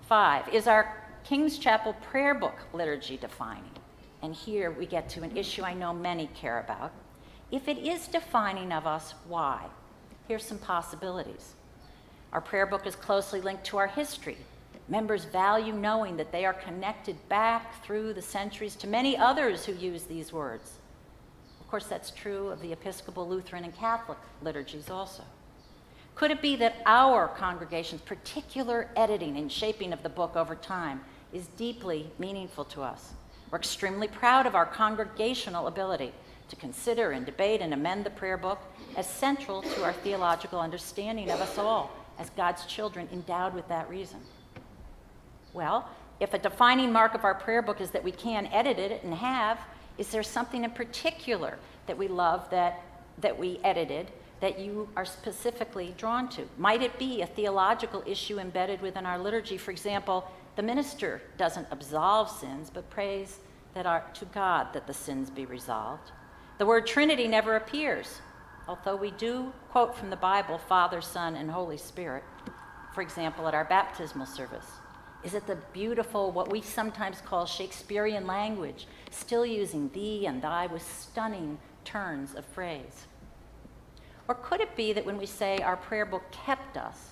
5, is our King's Chapel prayer book liturgy defining? And here we get to an issue I know many care about. If it is defining of us, why? Here's some possibilities. Our prayer book is closely linked to our history. Members value knowing that they are connected back through the centuries to many others who use these words. Of course, that's true of the Episcopal, Lutheran, and Catholic liturgies also. Could it be that our congregation's particular editing and shaping of the book over time is deeply meaningful to us? We're extremely proud of our congregational ability to consider and debate and amend the prayer book as central to our theological understanding of us all as God's children endowed with that reason. Well, if a defining mark of our prayer book is that we can edit it and have, is there something in particular that we love that we edited that you are specifically drawn to? Might it be a theological issue embedded within our liturgy? For example, the minister doesn't absolve sins, but prays to God that the sins be resolved. The word Trinity never appears, although we do quote from the Bible, Father, Son, and Holy Spirit, for example, at our baptismal service. Is it the beautiful, what we sometimes call Shakespearean language, still using thee and thy with stunning turns of phrase? Or could it be that when we say our prayer book kept us,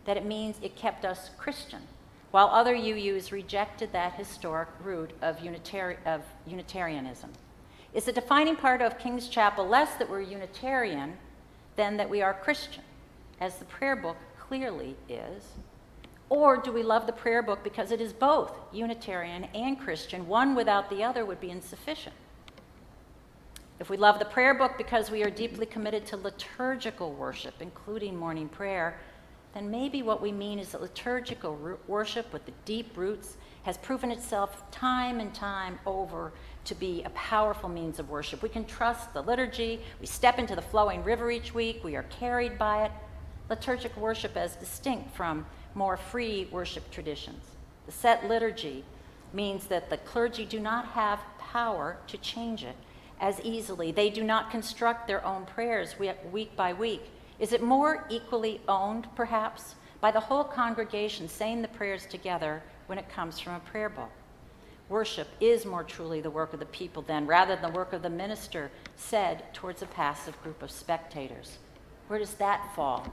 that it means it kept us Christian, while other UUs rejected that historic root of Unitarianism? Is the defining part of King's Chapel less that we're Unitarian than that we are Christian, as the prayer book clearly is? Or do we love the prayer book because it is both Unitarian and Christian? One without the other would be insufficient. If we love the prayer book because we are deeply committed to liturgical worship, including morning prayer, then maybe what we mean is that liturgical worship with the deep roots has proven itself time and time over to be a powerful means of worship. We can trust the liturgy. We step into the flowing river each week. We are carried by it. Liturgical worship as distinct from more free worship traditions. The set liturgy means that the clergy do not have power to change it as easily. They do not construct their own prayers week by week. Is it more equally owned, perhaps, by the whole congregation saying the prayers together when it comes from a prayer book? Worship is more truly the work of the people then, rather than the work of the minister said towards a passive group of spectators. Where does that fall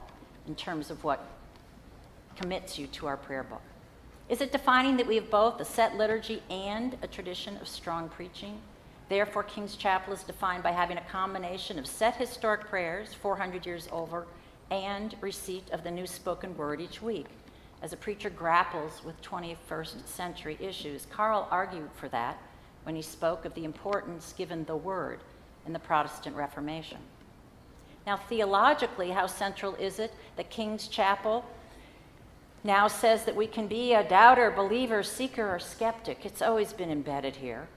in terms of what commits you to our prayer book? Is it defining that we have both a set liturgy and a tradition of strong preaching? Therefore, King's Chapel is defined by having a combination of set historic prayers, 400 years over, and receipt of the new spoken word each week. as a preacher grapples with 21st century issues. Carl argued for that when he spoke of the importance given the Word in the Protestant Reformation. Now, theologically, how central is it that King's Chapel now says that we can be a doubter, believer, seeker, or skeptic? It's always been embedded here.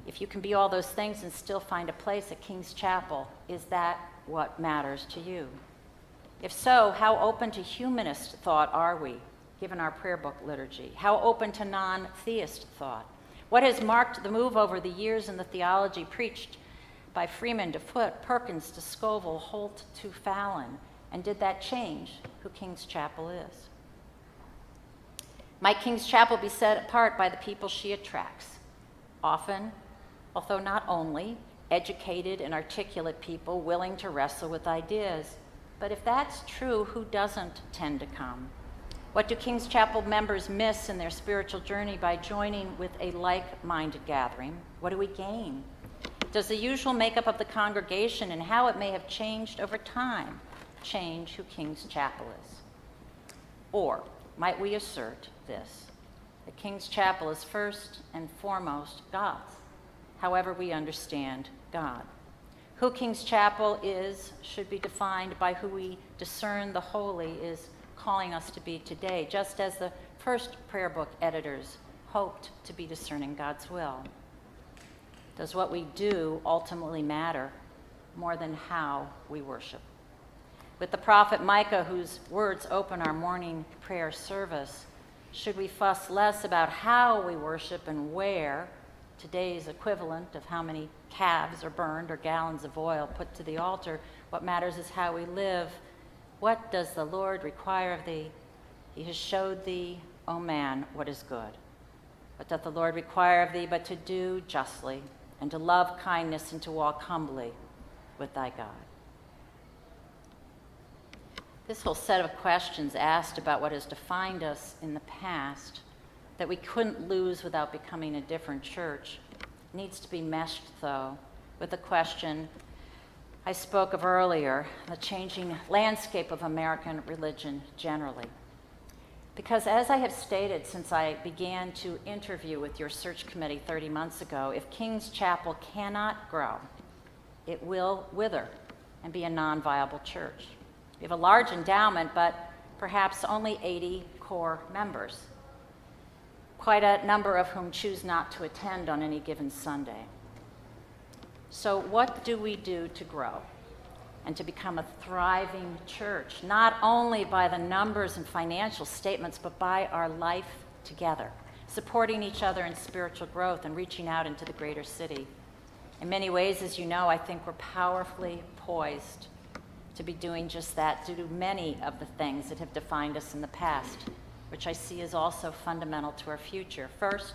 If you can be all those things and still find a place at King's Chapel, is that what matters to you? If so, how open to humanist thought are we, given our prayer book liturgy? How open to non-theist thought? What has marked the move over the years in the theology preached by Freeman to Foote, Perkins to Scoville, Holt to Fallon? And did that change who King's Chapel is? Might King's Chapel be set apart by the people she attracts? Often, although not only, educated and articulate people willing to wrestle with ideas. But if that's true, who doesn't tend to come? What do King's Chapel members miss in their spiritual journey by joining with a like-minded gathering? What do we gain? Does the usual makeup of the congregation and how it may have changed over time change who King's Chapel is? Or might we assert this, that King's Chapel is first and foremost God's, however we understand God? Who King's Chapel is should be defined by who we discern the holy is calling us to be today, just as the first prayer book editors hoped to be discerning God's will. Does what we do ultimately matter more than how we worship? With the prophet Micah, whose words open our morning prayer service, should we fuss less about how we worship and where, today's equivalent of how many calves are burned or gallons of oil put to the altar? What matters is how we live. What does the Lord require of thee? He has showed thee, O man, what is good. What doth the Lord require of thee but to do justly, and to love kindness, and to walk humbly with thy God? This whole set of questions asked about what has defined us in the past, that we couldn't lose without becoming a different church, needs to be meshed, though, with the question I spoke of earlier, the changing landscape of American religion generally. Because as I have stated since I began to interview with your search committee 30 months ago, if King's Chapel cannot grow, it will wither and be a non-viable church. We have a large endowment, but perhaps only 80 core members, quite a number of whom choose not to attend on any given Sunday. So what do we do to grow and to become a thriving church, not only by the numbers and financial statements, but by our life together, supporting each other in spiritual growth and reaching out into the greater city? In many ways, as you know, I think we're powerfully poised to be doing just that due to many of the things that have defined us in the past, which I see as also fundamental to our future. First,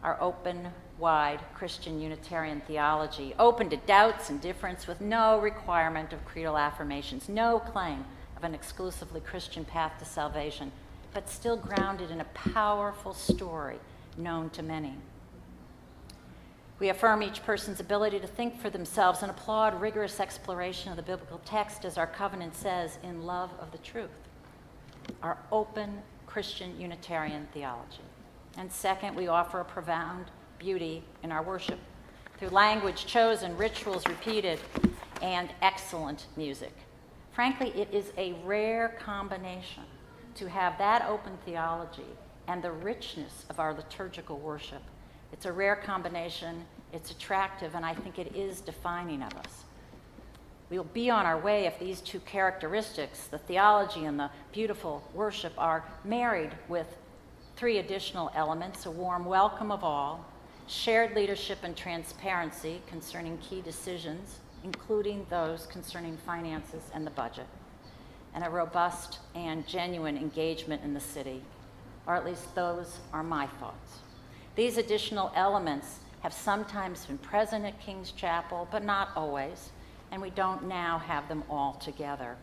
our open, wide Christian Unitarian theology, open to doubts and difference, with no requirement of creedal affirmations, no claim of an exclusively Christian path to salvation, but still grounded in a powerful story known to many. We affirm each person's ability to think for themselves and applaud rigorous exploration of the biblical text, as our covenant says, in love of the truth. Our open Christian Unitarian theology. And second, we offer a profound beauty in our worship through language chosen, rituals repeated, and excellent music. Frankly, it is a rare combination to have that open theology and the richness of our liturgical worship. It's a rare combination, it's attractive, and I think it is defining of us. We'll be on our way if these two characteristics, the theology and the beautiful worship, are married with three additional elements: a warm welcome of all, shared leadership and transparency concerning key decisions, including those concerning finances and the budget, and a robust and genuine engagement in the city, or at least those are my thoughts. These additional elements have sometimes been present at King's Chapel, but not always, and we don't now have them all together.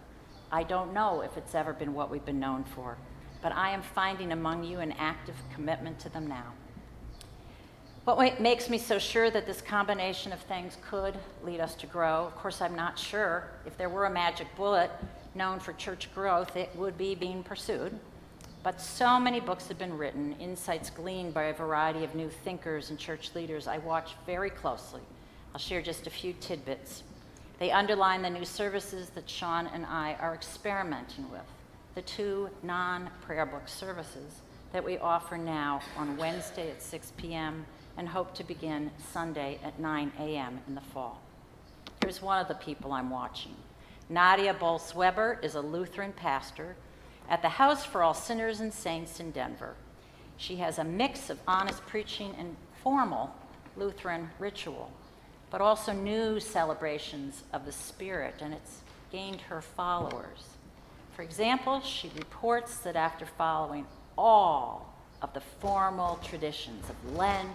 I don't know if it's ever been what we've been known for, but I am finding among you an active commitment to them now. What makes me so sure that this combination of things could lead us to grow? Of course, I'm not sure. If there were a magic bullet known for church growth, it would be being pursued. But so many books have been written, insights gleaned by a variety of new thinkers and church leaders I watch very closely. I'll share just a few tidbits. They underline the new services that Sean and I are experimenting with, the 2 non-prayer book services that we offer now on Wednesday at 6 p.m. and hope to begin Sunday at 9 a.m. in the fall. Here's one of the people I'm watching. Nadia Bolz-Weber is a Lutheran pastor at the House for All Sinners and Saints in Denver. She has a mix of honest preaching and formal Lutheran ritual, but also new celebrations of the Spirit, and it's gained her followers. For example, she reports that after following all of the formal traditions of Lent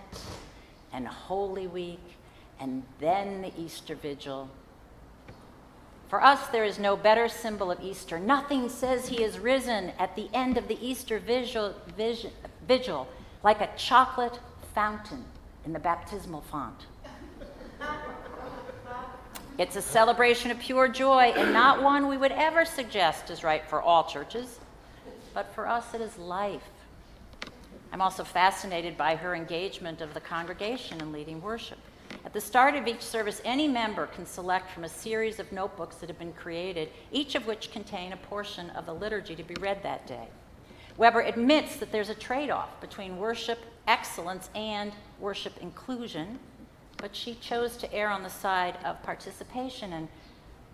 and Holy Week and then the Easter Vigil, for us, there is no better symbol of Easter. Nothing says he is risen at the end of the Easter vigil like a chocolate fountain in the baptismal font. It's a celebration of pure joy and not one we would ever suggest is right for all churches, but for us it is life. I'm also fascinated by her engagement of the congregation in leading worship. At the start of each service, any member can select from a series of notebooks that have been created, each of which contain a portion of the liturgy to be read that day. Weber admits that there's a trade-off between worship excellence and worship inclusion, but she chose to err on the side of participation, and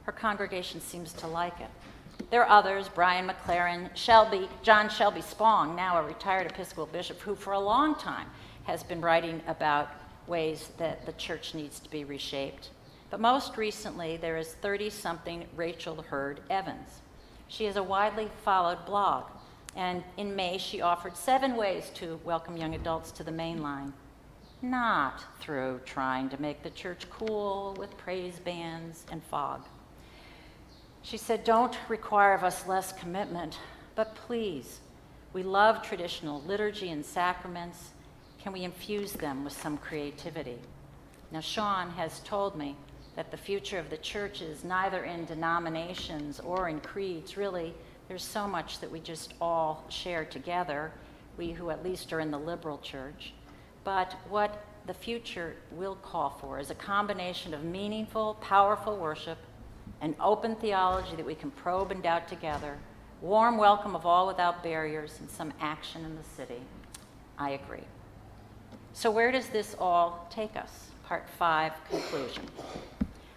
her congregation seems to like it. There are others, Brian McLaren, John Shelby Spong, now a retired Episcopal bishop, who for a long time has been writing about ways that the church needs to be reshaped. But most recently, there is 30-something Rachel Hurd Evans. She has a widely followed blog, and in May she offered 7 ways to welcome young adults to the main line, not through trying to make the church cool with praise bands and fog. She said, don't require of us less commitment, but please, we love traditional liturgy and sacraments. Can we infuse them with some creativity? Now, Sean has told me that the future of the church is neither in denominations or in creeds. Really, there's so much that we just all share together, we who at least are in the liberal church. But what the future will call for is a combination of meaningful, powerful worship, an open theology that we can probe and doubt together, warm welcome of all without barriers, and some action in the city. I agree. So where does this all take us? Part 5, conclusion.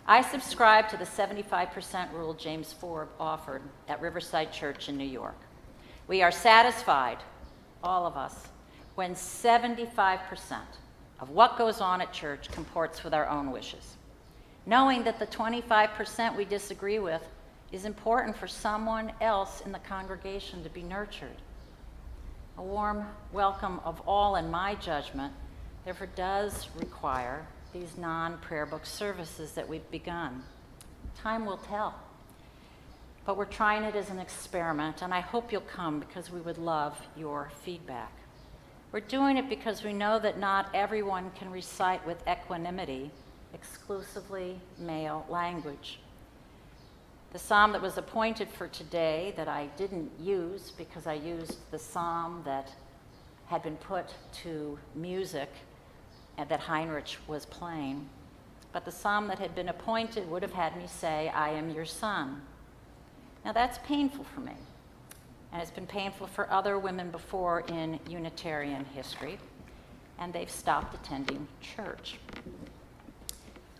I subscribe to the 75% rule James Forbes offered at Riverside Church in New York. We are satisfied, all of us, when 75% of what goes on at church comports with our own wishes, knowing that the 25% we disagree with is important for someone else in the congregation to be nurtured. A warm welcome of all, in my judgment, therefore does require these non-prayer book services that we've begun. Time will tell. But we're trying it as an experiment, and I hope you'll come because we would love your feedback. We're doing it because we know that not everyone can recite with equanimity exclusively male language. The psalm that was appointed for today that I didn't use because I used the psalm that had been put to music and that Heinrich was playing, but the psalm that had been appointed would have had me say, I am your son. Now that's painful for me, and it's been painful for other women before in Unitarian history, and they've stopped attending church.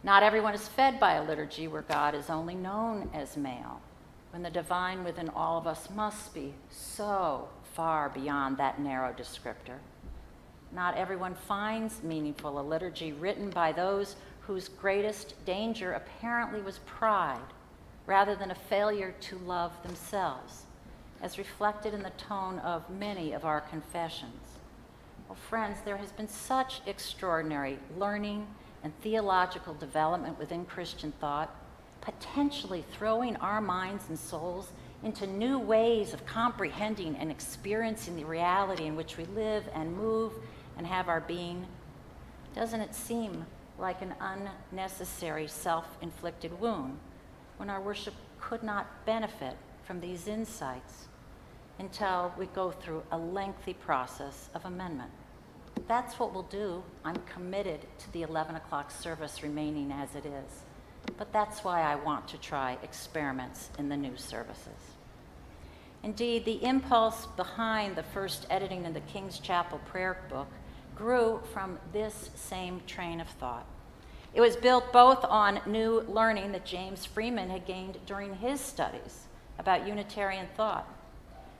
Not everyone is fed by a liturgy where God is only known as male, when the divine within all of us must be so far beyond that narrow descriptor. Not everyone finds meaningful a liturgy written by those whose greatest danger apparently was pride, rather than a failure to love themselves, as reflected in the tone of many of our confessions. Well, friends, there has been such extraordinary learning and theological development within Christian thought, potentially throwing our minds and souls into new ways of comprehending and experiencing the reality in which we live and move and have our being. Doesn't it seem like an unnecessary self-inflicted wound when our worship could not benefit from these insights? until we go through a lengthy process of amendment. That's what we'll do. I'm committed to the 11 o'clock service remaining as it is. But that's why I want to try experiments in the new services. Indeed, the impulse behind the first editing of the King's Chapel prayer book grew from this same train of thought. It was built both on new learning that James Freeman had gained during his studies about Unitarian thought,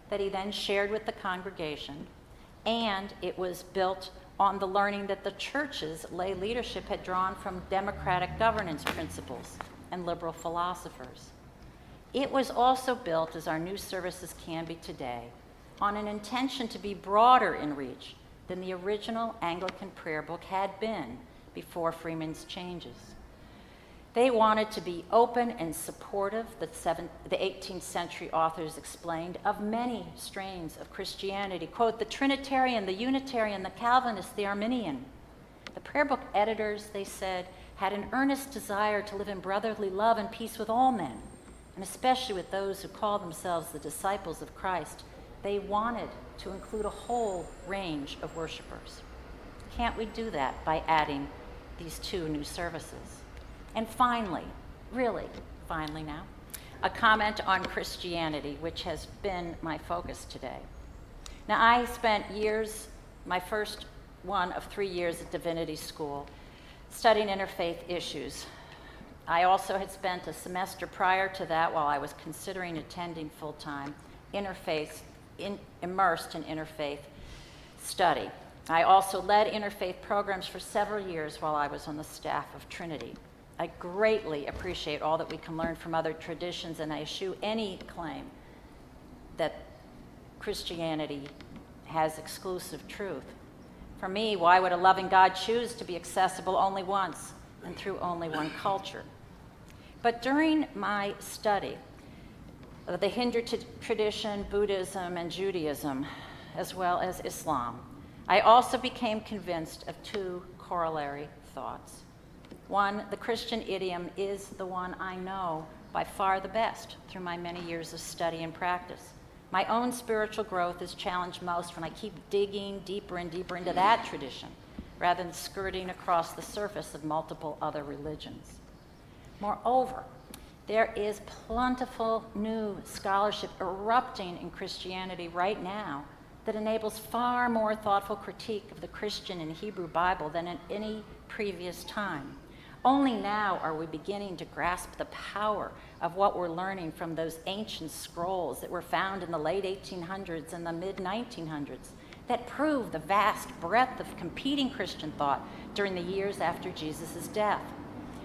that he then shared with the congregation, and it was built on the learning that the church's lay leadership had drawn from democratic governance principles and liberal philosophers. It was also built, as our new services can be today, on an intention to be broader in reach than the original Anglican prayer book had been before Freeman's changes. They wanted to be open and supportive, the 18th century authors explained, of many strains of Christianity. Quote, the Trinitarian, the Unitarian, the Calvinist, the Arminian. The prayer book editors, they said, had an earnest desire to live in brotherly love and peace with all men, and especially with those who call themselves the disciples of Christ. They wanted to include a whole range of worshipers. Can't we do that by adding these two new services? And finally, really finally now, a comment on Christianity, which has been my focus today. Now, I spent years, my first one of 3 years at Divinity School, studying interfaith issues. I also had spent a semester prior to that, while I was considering attending full-time, immersed in interfaith study. I also led interfaith programs for several years while I was on the staff of Trinity. I greatly appreciate all that we can learn from other traditions, and I eschew any claim that Christianity has exclusive truth. For me, why would a loving God choose to be accessible only once and through only one culture? But during my study of the Hindu tradition, Buddhism, and Judaism, as well as Islam, I also became convinced of two corollary thoughts. One, the Christian idiom is the one I know by far the best through my many years of study and practice. My own spiritual growth is challenged most when I keep digging deeper and deeper into that tradition, rather than skirting across the surface of multiple other religions. Moreover, there is plentiful new scholarship erupting in Christianity right now that enables far more thoughtful critique of the Christian and Hebrew Bible than at any previous time. Only now are we beginning to grasp the power of what we're learning from those ancient scrolls that were found in the late 1800s and the mid-1900s that prove the vast breadth of competing Christian thought during the years after Jesus' death.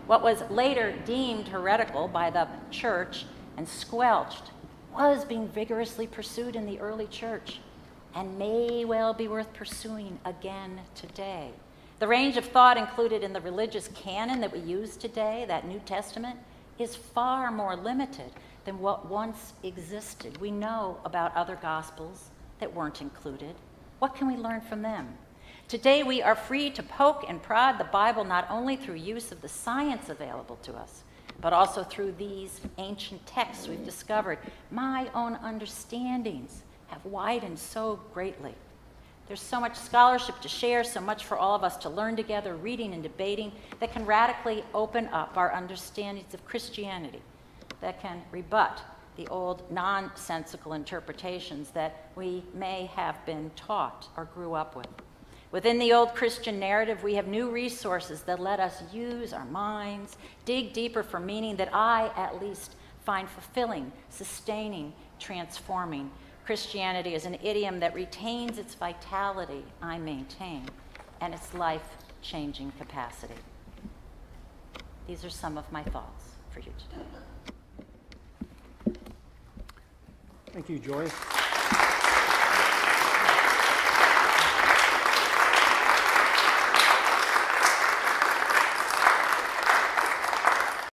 What was later deemed heretical by the church and squelched was being vigorously pursued in the early church and may well be worth pursuing again today. The range of thought included in the religious canon that we use today, that New Testament, is far more limited than what once existed. We know about other gospels that weren't included. What can we learn from them? Today we are free to poke and prod the Bible not only through use of the science available to us, but also through these ancient texts we've discovered. My own understandings have widened so greatly. There's so much scholarship to share, so much for all of us to learn together, reading and debating, that can radically open up our understandings of Christianity, that can rebut the old nonsensical interpretations that we may have been taught or grew up with. Within the old Christian narrative, we have new resources that let us use our minds, dig deeper for meaning that I, at least, find fulfilling, sustaining, transforming. Christianity is an idiom that retains its vitality, I maintain, and its life-changing capacity. These are some of my thoughts for you today.
Thank you, Joy.